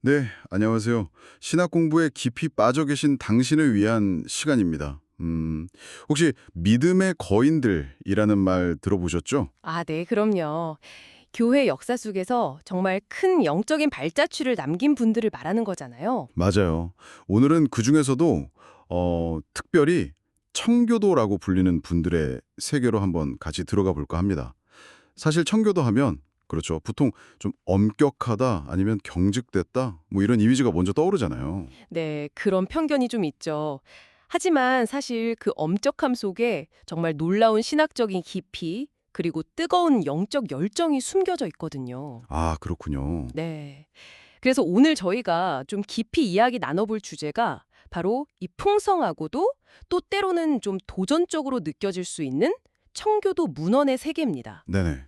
네, 안녕하세요. 신학 공부에 깊이 빠져 계신 당신을 위한 시간입니다. 혹시 믿음의 거인들이라는 말 들어보셨죠? 아, 네, 그럼요. 교회 역사 속에서 정말 큰 영적인 발자취를 남긴 분들을 말하는 거잖아요. 맞아요. 오늘은 그 중에서도 특별히 청교도라고 불리는 분들의 세계로 한번 같이 들어가 볼까 합니다. 사실 청교도 하면 그렇죠. 보통 좀 엄격하다 아니면 경직됐다 뭐 이런 이미지가 먼저 떠오르잖아요. 네, 그런 편견이 좀 있죠. 하지만 사실 그 엄격함 속에 정말 놀라운 신학적인 깊이, 그리고 뜨거운 영적 열정이 숨겨져 있거든요. 아, 그렇군요. 네. 그래서 오늘 저희가 좀 깊이 이야기 나눠볼 주제가 바로 이 풍성하고도 또 때로는 좀 도전적으로 느껴질 수 있는 청교도 문헌의 세계입니다. 네네.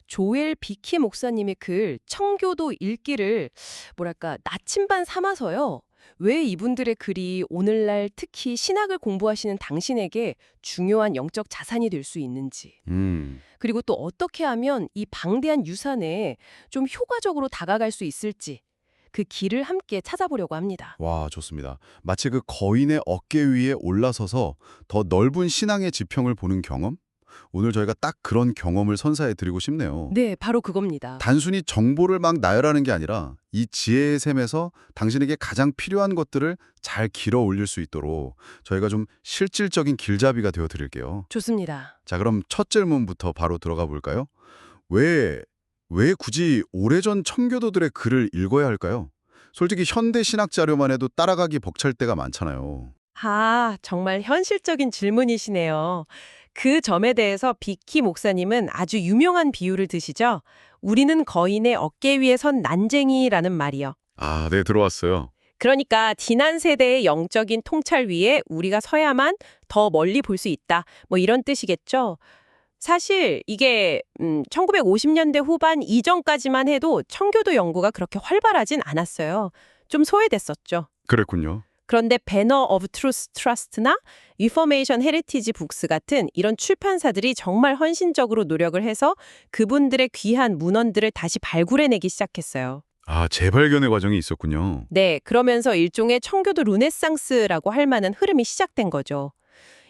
조엘 비키 목사님의 글 청교도 읽기를 뭐랄까 나침반 삼아서요. 왜 이분들의 글이 오늘날 특히 신학을 공부하시는 당신에게 중요한 영적 자산이 될 수 있는지, 음. 그리고 또 어떻게 하면 이 방대한 유산에 좀 효과적으로 다가갈 수 있을지 그 길을 함께 찾아보려고 합니다. 와, 좋습니다. 마치 그 거인의 어깨 위에 올라서서 더 넓은 신앙의 지평을 보는 경험? 오늘 저희가 딱 그런 경험을 선사해 드리고 싶네요. 네, 바로 그겁니다. 단순히 정보를 막 나열하는 게 아니라 이 지혜의 샘에서 당신에게 가장 필요한 것들을 잘 길어 올릴 수 있도록 저희가 좀 실질적인 길잡이가 되어 드릴게요. 좋습니다. 자, 그럼 첫 질문부터 바로 들어가 볼까요? 왜, 왜 굳이 오래전 청교도들의 글을 읽어야 할까요? 솔직히 현대 신학 자료만 해도 따라가기 벅찰 때가 많잖아요. 아, 정말 현실적인 질문이시네요. 그 점에 대해서 비키 목사님은 아주 유명한 비유를 드시죠. 우리는 거인의 어깨 위에 선 난쟁이라는 말이요. 아, 네, 들어왔어요. 그러니까 지난 세대의 영적인 통찰 위에 우리가 서야만 더 멀리 볼 수 있다. 뭐 이런 뜻이겠죠. 사실 이게 1950년대 후반 이전까지만 해도 청교도 연구가 그렇게 활발하진 않았어요. 좀 소외됐었죠. 그랬군요. 그런데 배너 오브 트루스 트러스트나 리포메이션 헤리티지 북스 같은 이런 출판사들이 정말 헌신적으로 노력을 해서 그분들의 귀한 문헌들을 다시 발굴해내기 시작했어요. 아, 재발견의 과정이 있었군요. 네, 그러면서 일종의 청교도 르네상스라고 할 만한 흐름이 시작된 거죠.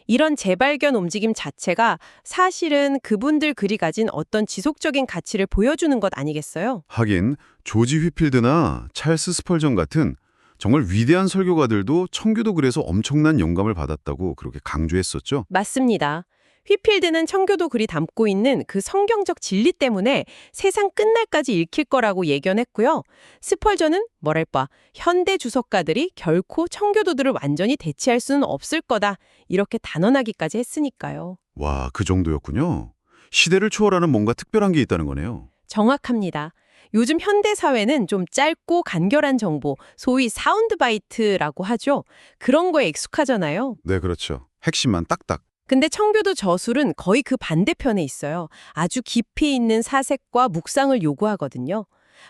이런 재발견 움직임 자체가 사실은 그분들 글이 가진 어떤 지속적인 가치를 보여주는 것 아니겠어요? 하긴 조지 휘필드나 찰스 스펄전 같은 정말 위대한 설교가들도 청교도 글에서 엄청난 영감을 받았다고 그렇게 강조했었죠. 맞습니다. 휘필드는 청교도 글이 담고 있는 그 성경적 진리 때문에 세상 끝날까지 읽힐 거라고 예견했고요. 스펄전은 뭐랄까 현대 주석가들이 결코 청교도들을 완전히 대체할 수는 없을 거다 이렇게 단언하기까지 했으니까요. 와, 그 정도였군요. 시대를 초월하는 뭔가 특별한 게 있다는 거네요. 정확합니다. 요즘 현대 사회는 좀 짧고 간결한 정보, 소위 사운드 바이트라고 하죠. 그런 거에 익숙하잖아요. 네, 그렇죠. 핵심만 딱딱. 근데 청교도 저술은 거의 그 반대편에 있어요. 아주 깊이 있는 사색과 묵상을 요구하거든요.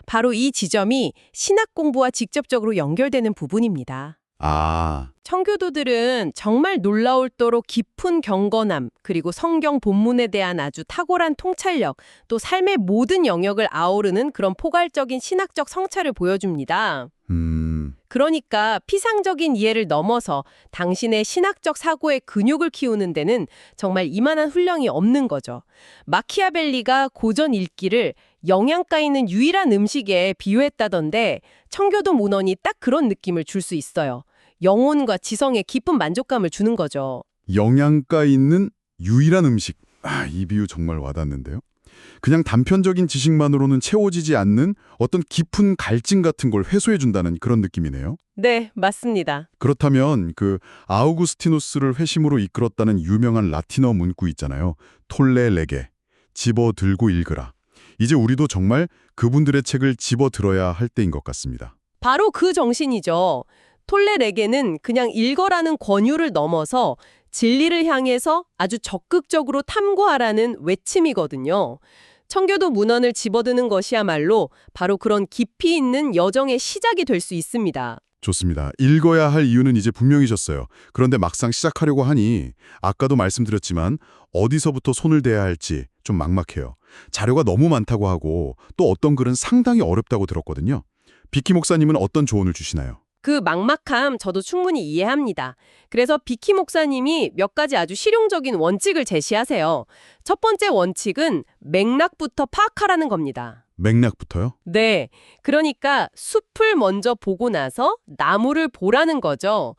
바로 이 지점이 신학 공부와 직접적으로 연결되는 부분입니다. 아, 청교도들은 정말 놀라울도록 깊은 경건함, 그리고 성경 본문에 대한 아주 탁월한 통찰력, 또 삶의 모든 영역을 아우르는 그런 포괄적인 신학적 성찰을 보여줍니다. 그러니까 피상적인 이해를 넘어서 당신의 신학적 사고의 근육을 키우는 데는 정말 이만한 훈령이 없는 거죠. 마키아벨리가 고전 읽기를 영양가 있는 유일한 음식에 비유했다던데 청교도 문헌이 딱 그런 느낌을 줄 수 있어요. 영혼과 지성에 깊은 만족감을 주는 거죠. 영양가 있는 유일한 음식. 아, 이 비유 정말 와닿는데요. 그냥 단편적인 지식만으로는 채워지지 않는 어떤 깊은 갈증 같은 걸 해소해준다는 그런 느낌이네요. 네, 맞습니다. 그렇다면 그 아우구스티누스를 회심으로 이끌었다는 유명한 라틴어 문구 있잖아요. 톨레 레게, 집어 들고 읽으라. 이제 우리도 정말 그분들의 책을 집어 들어야 할 때인 것 같습니다. 바로 그 정신이죠. 톨레레게는 그냥 읽어라는 권유를 넘어서 진리를 향해서 아주 적극적으로 탐구하라는 외침이거든요. 청교도 문헌을 집어드는 것이야말로 바로 그런 깊이 있는 여정의 시작이 될 수 있습니다. 좋습니다. 읽어야 할 이유는 이제 분명해졌어요. 그런데 막상 시작하려고 하니 아까도 말씀드렸지만 어디서부터 손을 대야 할지 좀 막막해요. 자료가 너무 많다고 하고 또 어떤 글은 상당히 어렵다고 들었거든요. 비키 목사님은 어떤 조언을 주시나요? 그 막막함 저도 충분히 이해합니다. 그래서 비키 목사님이 몇 가지 아주 실용적인 원칙을 제시하세요. 첫 번째 원칙은 맥락부터 파악하라는 겁니다. 맥락부터요? 네. 그러니까 숲을 먼저 보고 나서 나무를 보라는 거죠.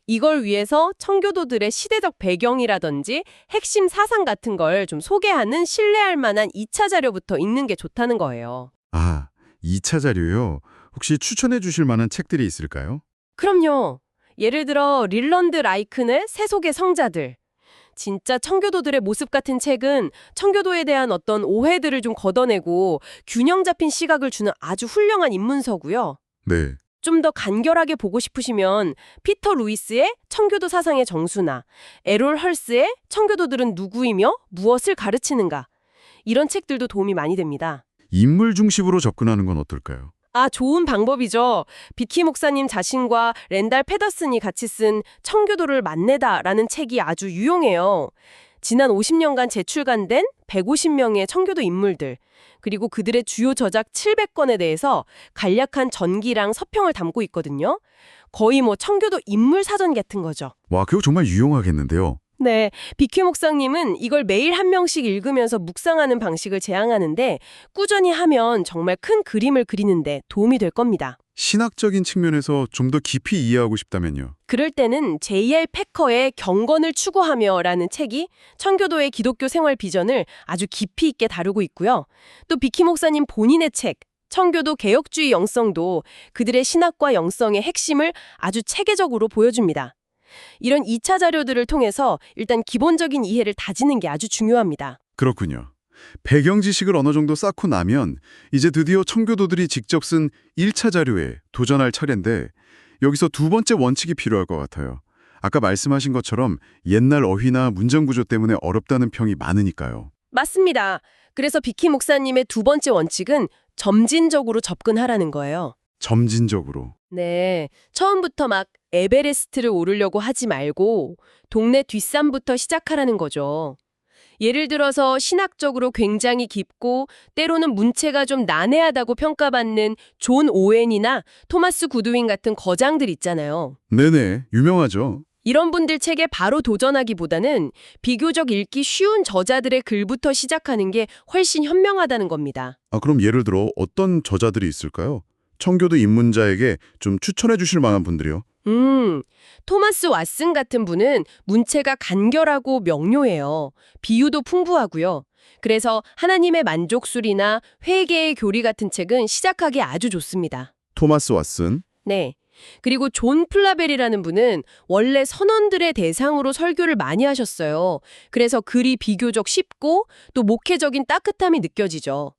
이걸 위해서 청교도들의 시대적 배경이라든지 핵심 사상 같은 걸 좀 소개하는 신뢰할 만한 2차 자료부터 읽는 게 좋다는 거예요. 아, 2차 자료요? 혹시 추천해 주실 만한 책들이 있을까요? 그럼요. 예를 들어 릴런드 라이큰의 세속의 성자들. 진짜 청교도들의 모습 같은 책은 청교도에 대한 어떤 오해들을 좀 걷어내고 균형 잡힌 시각을 주는 아주 훌륭한 입문서고요. 네. 좀 더 간결하게 보고 싶으시면 피터 루이스의 청교도 사상의 정수나 에롤 헐스의 청교도들은 누구이며 무엇을 가르치는가. 이런 책들도 도움이 많이 됩니다. 인물 중심으로 접근하는 건 어떨까요? 아, 좋은 방법이죠. 비키 목사님 자신과 랜달 페더슨이 같이 쓴 청교도를 만내다라는 책이 아주 유용해요. 지난 50년간 재출간된 150명의 청교도 인물들, 그리고 그들의 주요 저작 700권에 대해서 간략한 전기랑 서평을 담고 있거든요. 거의 뭐 청교도 인물 사전 같은 거죠. 와, 그거 정말 유용하겠는데요. 네, 비키 목사님은 이걸 매일 한 명씩 읽으면서 묵상하는 방식을 제안하는데 꾸준히 하면 정말 큰 그림을 그리는데 도움이 될 겁니다. 신학적인 측면에서 좀 더 깊이 이해하고 싶다면요. 그럴 때는 J.R. 패커의 경건을 추구하며라는 책이 청교도의 기독교 생활 비전을 아주 깊이 있게 다루고 있고요. 또 비키 목사님 본인의 책 청교도 개혁주의 영성도 그들의 신학과 영성의 핵심을 아주 체계적으로 보여줍니다. 이런 2차 자료들을 통해서 일단 기본적인 이해를 다지는 게 아주 중요합니다. 그렇군요. 배경 지식을 어느 정도 쌓고 나면 이제 드디어 청교도들이 직접 쓴 1차 자료에 도전할 차례인데 여기서 두 번째 원칙이 필요할 것 같아요. 아까 말씀하신 것처럼 옛날 어휘나 문장 구조 때문에 어렵다는 평이 많으니까요. 맞습니다. 그래서 비키 목사님의 두 번째 원칙은 점진적으로 접근하라는 거예요. 점진적으로. 네, 처음부터 막 에베레스트를 오르려고 하지 말고 동네 뒷산부터 시작하라는 거죠. 예를 들어서 신학적으로 굉장히 깊고 때로는 문체가 좀 난해하다고 평가받는 존 오웬이나 토마스 구드윈 같은 거장들 있잖아요. 네네, 유명하죠. 이런 분들 책에 바로 도전하기보다는 비교적 읽기 쉬운 저자들의 글부터 시작하는 게 훨씬 현명하다는 겁니다. 아, 그럼 예를 들어 어떤 저자들이 있을까요? 청교도 입문자에게 좀 추천해 주실 만한 분들이요? 토마스 왓슨 같은 분은 문체가 간결하고 명료해요. 비유도 풍부하고요. 그래서 하나님의 만족술이나 회개의 교리 같은 책은 시작하기 아주 좋습니다. 토마스 왓슨. 네. 그리고 존 플라벨이라는 분은 원래 선원들의 대상으로 설교를 많이 하셨어요. 그래서 글이 비교적 쉽고 또 목회적인 따뜻함이 느껴지죠.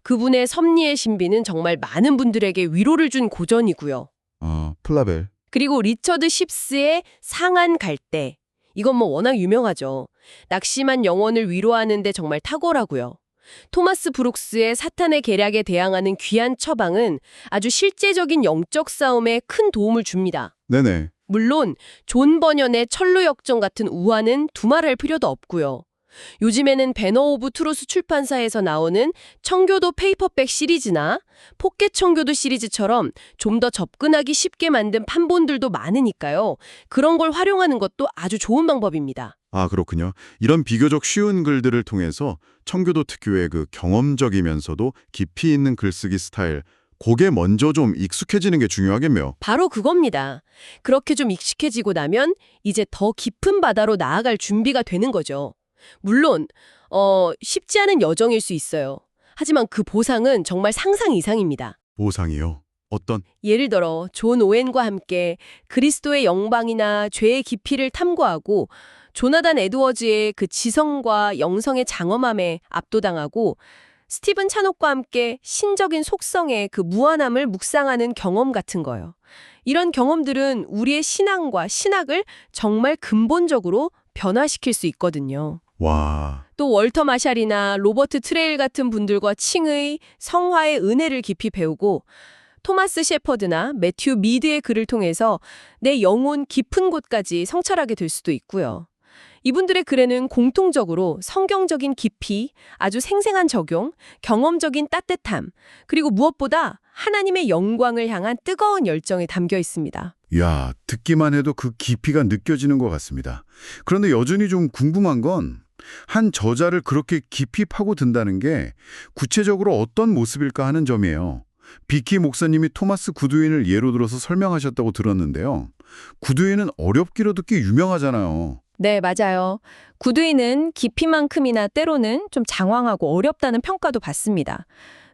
그분의 섭리의 신비는 정말 많은 분들에게 위로를 준 고전이고요. 아, 플라벨. 그리고 리처드 십스의 상한 갈대. 이건 뭐 워낙 유명하죠. 낙심한 영혼을 위로하는데 정말 탁월하고요. 토마스 브룩스의 사탄의 계략에 대항하는 귀한 처방은 아주 실제적인 영적 싸움에 큰 도움을 줍니다. 네네. 물론 존 버년의 천루역정 같은 우화는 두말할 필요도 없고요. 요즘에는 배너 오브 트루스 출판사에서 나오는 청교도 페이퍼백 시리즈나 포켓 청교도 시리즈처럼 좀 더 접근하기 쉽게 만든 판본들도 많으니까요. 그런 걸 활용하는 것도 아주 좋은 방법입니다. 아, 그렇군요. 이런 비교적 쉬운 글들을 통해서 청교도 특유의 그 경험적이면서도 깊이 있는 글쓰기 스타일, 그게 먼저 좀 익숙해지는 게 중요하겠네요. 바로 그겁니다. 그렇게 좀 익숙해지고 나면 이제 더 깊은 바다로 나아갈 준비가 되는 거죠. 물론 쉽지 않은 여정일 수 있어요. 하지만 그 보상은 정말 상상 이상입니다. 보상이요? 어떤? 예를 들어 존 오웬과 함께 그리스도의 영광이나 죄의 깊이를 탐구하고 조나단 에드워즈의 그 지성과 영성의 장엄함에 압도당하고 스티븐 차녹과 함께 신적인 속성의 그 무한함을 묵상하는 경험 같은 거예요. 이런 경험들은 우리의 신앙과 신학을 정말 근본적으로 변화시킬 수 있거든요. 와, 또 월터 마샬이나 로버트 트레일 같은 분들과 칭의, 성화의 은혜를 깊이 배우고 토마스 shepherd나 매튜 미드의 글을 통해서 내 영혼 깊은 곳까지 성찰하게 될 수도 있고요. 이분들의 글에는 공통적으로 성경적인 깊이, 아주 생생한 적용, 경험적인 따뜻함, 그리고 무엇보다 하나님의 영광을 향한 뜨거운 열정이 담겨 있습니다. 야, 듣기만 해도 그 깊이가 느껴지는 것 같습니다. 그런데 여전히 좀 궁금한 건 한 저자를 그렇게 깊이 파고든다는 게 구체적으로 어떤 모습일까 하는 점이에요. 비키 목사님이 토마스 구두인을 예로 들어서 설명하셨다고 들었는데요. 구두인은 어렵기로도 꽤 유명하잖아요. 네, 맞아요. 구두인은 깊이만큼이나 때로는 좀 장황하고 어렵다는 평가도 받습니다.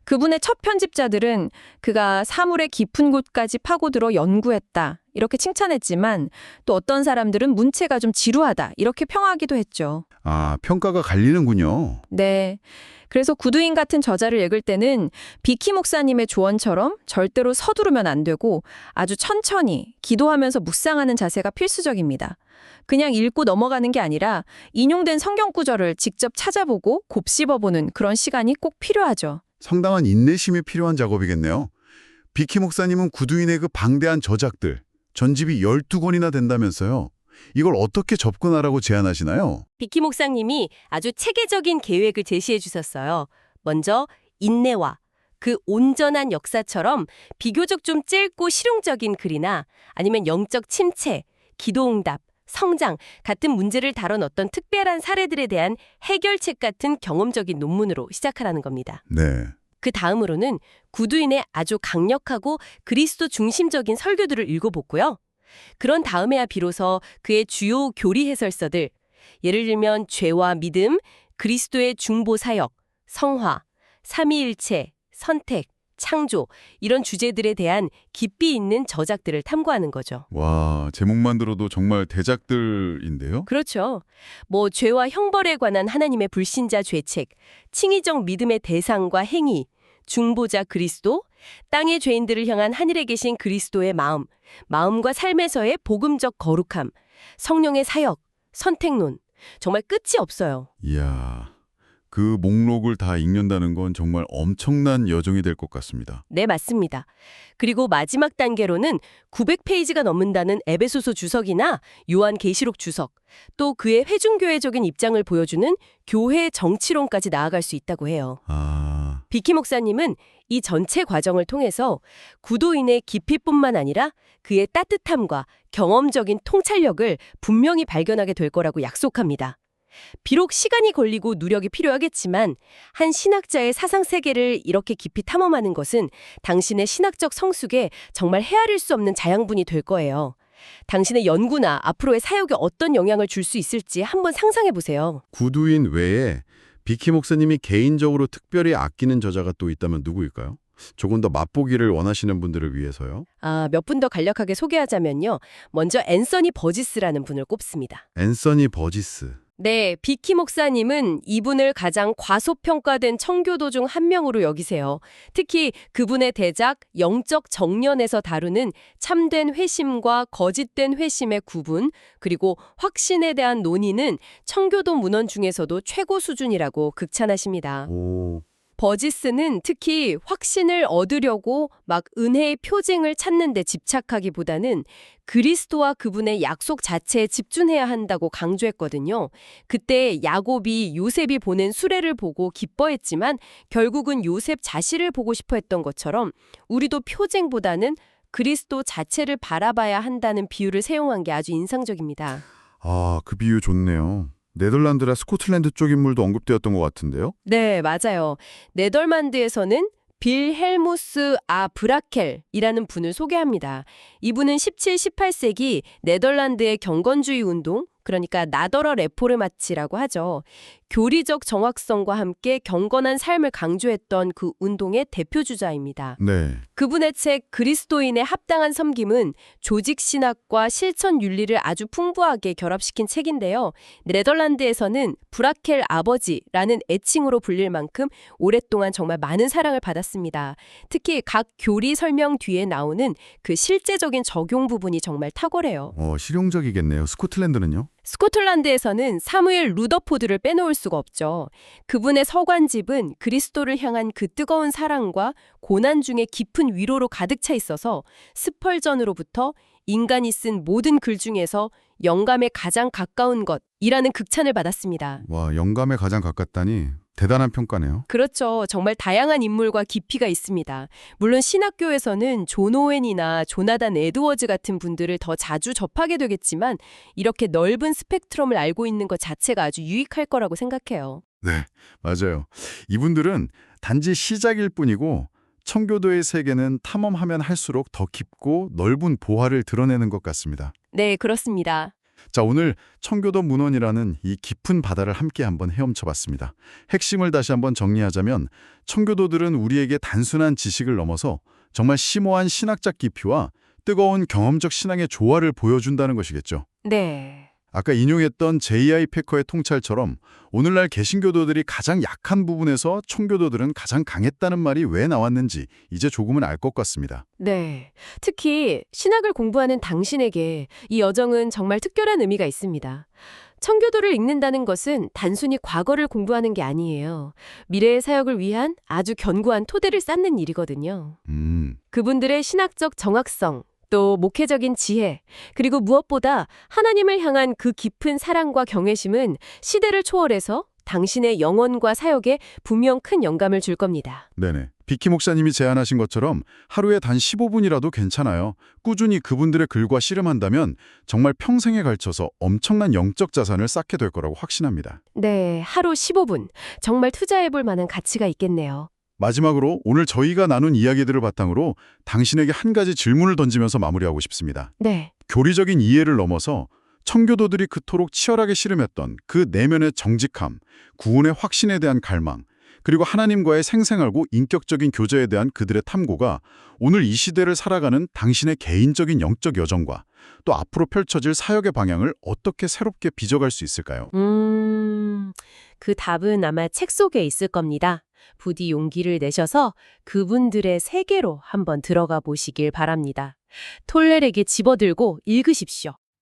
그분의 첫 편집자들은 그가 사물의 깊은 곳까지 파고들어 연구했다, 이렇게 칭찬했지만 또 어떤 사람들은 문체가 좀 지루하다, 이렇게 평하기도 했죠. 아, 평가가 갈리는군요. 네. 그래서 구두인 같은 저자를 읽을 때는 비키 목사님의 조언처럼 절대로 서두르면 안 되고 아주 천천히 기도하면서 묵상하는 자세가 필수적입니다. 그냥 읽고 넘어가는 게 아니라 인용된 성경 구절을 직접 찾아보고 곱씹어보는 그런 시간이 꼭 필요하죠. 상당한 인내심이 필요한 작업이겠네요. 비키 목사님은 구두인의 그 방대한 저작들, 전집이 12권이나 된다면서요. 이걸 어떻게 접근하라고 제안하시나요? 비키 목사님이 아주 체계적인 계획을 제시해 주셨어요. 먼저 인내와 그 온전한 역사처럼 비교적 좀 짧고 실용적인 글이나 아니면 영적 침체, 기도응답, 성장 같은 문제를 다룬 어떤 특별한 사례들에 대한 해결책 같은 경험적인 논문으로 시작하라는 겁니다. 네. 그 다음으로는 구두인의 아주 강력하고 그리스도 중심적인 설교들을 읽어보고요. 그런 다음에야 비로소 그의 주요 교리 해설서들, 예를 들면 죄와 믿음, 그리스도의 중보 사역, 성화, 삼위일체, 선택, 창조 이런 주제들에 대한 깊이 있는 저작들을 탐구하는 거죠. 와, 제목만 들어도 정말 대작들인데요? 그렇죠. 뭐 죄와 형벌에 관한 하나님의 불신자 죄책, 칭의적 믿음의 대상과 행위, 중보자 그리스도, 땅의 죄인들을 향한 하늘에 계신 그리스도의 마음, 마음과 삶에서의 복음적 거룩함, 성령의 사역, 선택론, 정말 끝이 없어요. 이야, 그 목록을 다 읽는다는 건 정말 엄청난 여정이 될 것 같습니다. 네, 맞습니다. 그리고 마지막 단계로는 900페이지가 넘는다는 에베소서 주석이나 요한계시록 주석, 또 그의 회중교회적인 입장을 보여주는 교회 정치론까지 나아갈 수 있다고 해요. 아, 비키 목사님은 이 전체 과정을 통해서 구도인의 깊이뿐만 아니라 그의 따뜻함과 경험적인 통찰력을 분명히 발견하게 될 거라고 약속합니다. 비록 시간이 걸리고 누력이 필요하겠지만 한 신학자의 사상세계를 이렇게 깊이 탐험하는 것은 당신의 신학적 성숙에 정말 헤아릴 수 없는 자양분이 될 거예요. 당신의 연구나 앞으로의 사역에 어떤 영향을 줄 수 있을지 한번 상상해 보세요. 구두인 외에 비키 목사님이 개인적으로 특별히 아끼는 저자가 또 있다면 누구일까요? 조금 더 맛보기를 원하시는 분들을 위해서요. 몇 분 더 간략하게 소개하자면요. 먼저 앤서니 버지스라는 분을 꼽습니다. 앤서니 버지스. 네, 비키 목사님은 이분을 가장 과소평가된 청교도 중 한 명으로 여기세요. 특히 그분의 대작 영적 정련에서 다루는 참된 회심과 거짓된 회심의 구분, 그리고 확신에 대한 논의는 청교도 문헌 중에서도 최고 수준이라고 극찬하십니다. 오, 버지스는 특히 확신을 얻으려고 막 은혜의 표징을 찾는 데 집착하기보다는 그리스도와 그분의 약속 자체에 집중해야 한다고 강조했거든요. 그때 야곱이 요셉이 보낸 수레를 보고 기뻐했지만 결국은 요셉 자신을 보고 싶어 했던 것처럼 우리도 표징보다는 그리스도 자체를 바라봐야 한다는 비유를 사용한 게 아주 인상적입니다. 아, 그 비유 좋네요. 네덜란드나 스코틀랜드 쪽 인물도 언급되었던 것 같은데요? 네, 맞아요. 네덜란드에서는 빌헬무스 브라켈이라는 분을 소개합니다. 이분은 17, 18세기 네덜란드의 경건주의 운동, 그러니까 나더러 레포르마치라고 하죠. 교리적 정확성과 함께 경건한 삶을 강조했던 그 운동의 대표주자입니다. 네. 그분의 책 그리스도인의 합당한 섬김은 조직신학과 실천윤리를 아주 풍부하게 결합시킨 책인데요. 네덜란드에서는 브라켈 아버지라는 애칭으로 불릴 만큼 오랫동안 정말 많은 사랑을 받았습니다. 특히 각 교리 설명 뒤에 나오는 그 실제적인 적용 부분이 정말 탁월해요. 실용적이겠네요. 스코틀랜드는요? 스코틀랜드에서는 사무엘 루더포드를 빼놓을 수가 없죠. 그분의 서관집은 그리스도를 향한 그 뜨거운 사랑과 고난 중에 깊은 위로로 가득 차 있어서 스펄전으로부터 인간이 쓴 모든 글 중에서 영감에 가장 가까운 것이라는 극찬을 받았습니다. 와, 영감에 가장 가깝다니 대단한 평가네요. 그렇죠. 정말 다양한 인물과 깊이가 있습니다. 물론 신학교에서는 존 오웬이나 조나단 에드워즈 같은 분들을 더 자주 접하게 되겠지만 이렇게 넓은 스펙트럼을 알고 있는 것 자체가 아주 유익할 거라고 생각해요. 네, 맞아요. 이분들은 단지 시작일 뿐이고 청교도의 세계는 탐험하면 할수록 더 깊고 넓은 보화를 드러내는 것 같습니다. 네, 그렇습니다. 자, 오늘 청교도 문헌이라는 이 깊은 바다를 함께 한번 헤엄쳐봤습니다. 핵심을 다시 한번 정리하자면 청교도들은 우리에게 단순한 지식을 넘어서 정말 심오한 신학적 깊이와 뜨거운 경험적 신앙의 조화를 보여준다는 것이겠죠. 네. 아까 인용했던 J.I. 패커의 통찰처럼 오늘날 개신교도들이 가장 약한 부분에서 청교도들은 가장 강했다는 말이 왜 나왔는지 이제 조금은 알 것 같습니다. 네. 특히 신학을 공부하는 당신에게 이 여정은 정말 특별한 의미가 있습니다. 청교도를 읽는다는 것은 단순히 과거를 공부하는 게 아니에요. 미래의 사역을 위한 아주 견고한 토대를 쌓는 일이거든요. 그분들의 신학적 정확성, 또 목회적인 지혜, 그리고 무엇보다 하나님을 향한 그 깊은 사랑과 경외심은 시대를 초월해서 당신의 영혼과 사역에 분명 큰 영감을 줄 겁니다. 네네. 비키 목사님이 제안하신 것처럼 하루에 단 15분이라도 괜찮아요. 꾸준히 그분들의 글과 씨름한다면 정말 평생에 걸쳐서 엄청난 영적 자산을 쌓게 될 거라고 확신합니다. 네, 하루 15분. 정말 투자해볼 만한 가치가 있겠네요. 마지막으로 오늘 저희가 나눈 이야기들을 바탕으로 당신에게 한 가지 질문을 던지면서 마무리하고 싶습니다. 네. 교리적인 이해를 넘어서 청교도들이 그토록 치열하게 씨름했던 그 내면의 정직함, 구원의 확신에 대한 갈망, 그리고 하나님과의 생생하고 인격적인 교제에 대한 그들의 탐구가 오늘 이 시대를 살아가는 당신의 개인적인 영적 여정과 또 앞으로 펼쳐질 사역의 방향을 어떻게 새롭게 빚어갈 수 있을까요? 그 답은 아마 책 속에 있을 겁니다. 부디 용기를 내셔서 그분들의 세계로 한번 들어가 보시길 바랍니다. 톨레에게 집어들고 읽으십시오.